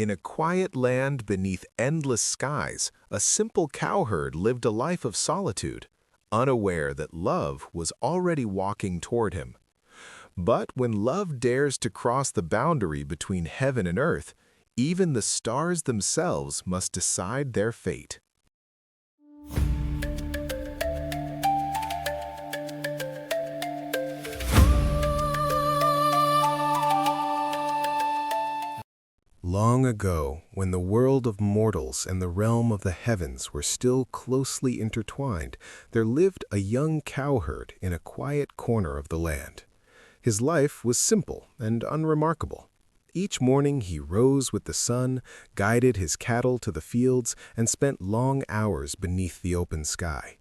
In a quiet land beneath endless skies, a simple cowherd lived a life of solitude, unaware that love was already walking toward him. But when love dares to cross the boundary between heaven and earth, even the stars themselves must decide their fate. Long ago, when the world of mortals and the realm of the heavens were still closely intertwined, there lived a young cowherd in a quiet corner of the land. His life was simple and unremarkable. Each morning he rose with the sun, guided his cattle to the fields, and spent long hours beneath the open sky.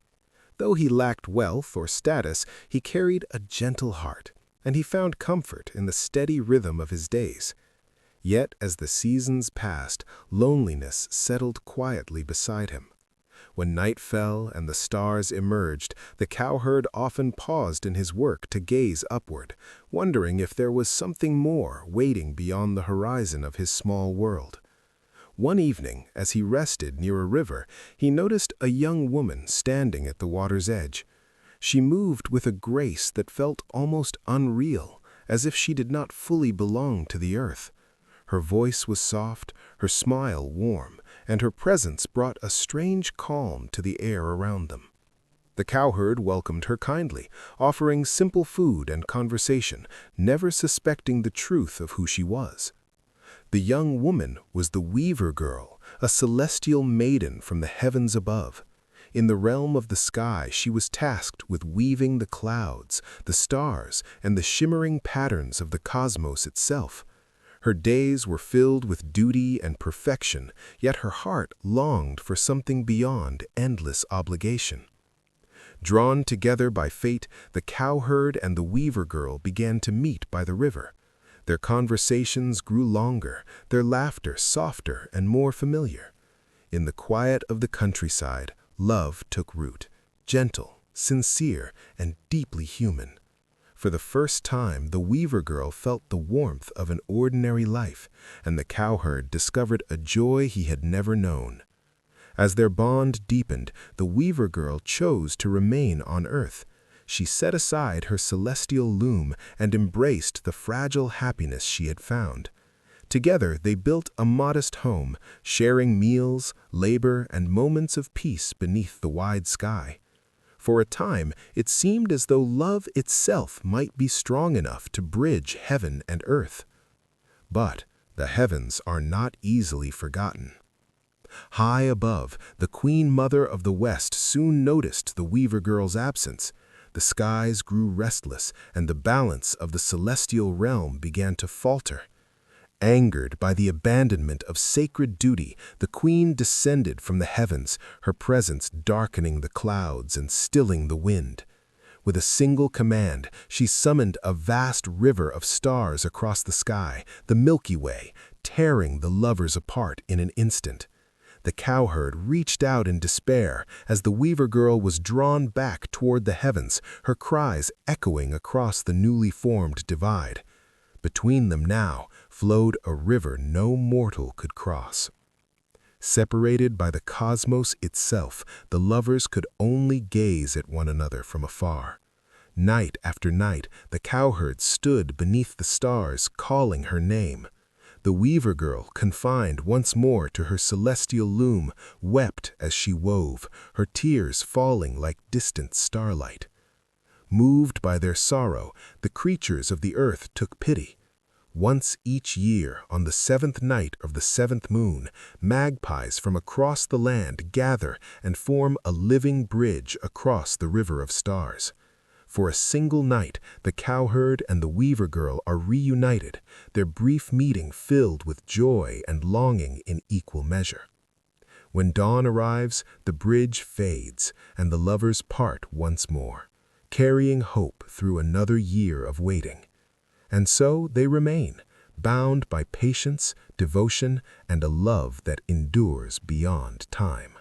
Though he lacked wealth or status, he carried a gentle heart, and he found comfort in the steady rhythm of his days. Yet as the seasons passed, loneliness settled quietly beside him. When night fell and the stars emerged, the cowherd often paused in his work to gaze upward, wondering if there was something more waiting beyond the horizon of his small world. One evening, as he rested near a river, he noticed a young woman standing at the water's edge. She moved with a grace that felt almost unreal, as if she did not fully belong to the earth. Her voice was soft, her smile warm, and her presence brought a strange calm to the air around them. The cowherd welcomed her kindly, offering simple food and conversation, never suspecting the truth of who she was. The young woman was the weaver girl, a celestial maiden from the heavens above. In the realm of the sky, she was tasked with weaving the clouds, the stars, and the shimmering patterns of the cosmos itself. Her days were filled with duty and perfection, yet her heart longed for something beyond endless obligation. Drawn together by fate, the cowherd and the weaver girl began to meet by the river. Their conversations grew longer, their laughter softer and more familiar. In the quiet of the countryside, love took root, gentle, sincere, and deeply human. For the first time, the weaver girl felt the warmth of an ordinary life, and the cowherd discovered a joy he had never known. As their bond deepened, the weaver girl chose to remain on earth. She set aside her celestial loom and embraced the fragile happiness she had found. Together, they built a modest home, sharing meals, labor, and moments of peace beneath the wide sky. For a time, it seemed as though love itself might be strong enough to bridge heaven and earth. But the heavens are not easily forgotten. High above, the Queen Mother of the West soon noticed the weaver girl's absence. The skies grew restless, and the balance of the celestial realm began to falter. Angered by the abandonment of sacred duty, the queen descended from the heavens, her presence darkening the clouds and stilling the wind. With a single command, she summoned a vast river of stars across the sky, the Milky Way, tearing the lovers apart in an instant. The cowherd reached out in despair as the weaver girl was drawn back toward the heavens, her cries echoing across the newly formed divide. Between them now flowed a river no mortal could cross. Separated by the cosmos itself, the lovers could only gaze at one another from afar. Night after night, the cowherd stood beneath the stars, calling her name. The weaver girl, confined once more to her celestial loom, wept as she wove, her tears falling like distant starlight. Moved by their sorrow, the creatures of the earth took pity. Once each year, on the 7th night of the 7th moon, magpies from across the land gather and form a living bridge across the river of stars. For a single night, the cowherd and the weaver girl are reunited, their brief meeting filled with joy and longing in equal measure. When dawn arrives, the bridge fades, and the lovers part once more, carrying hope through another year of waiting. And so they remain, bound by patience, devotion, and a love that endures beyond time.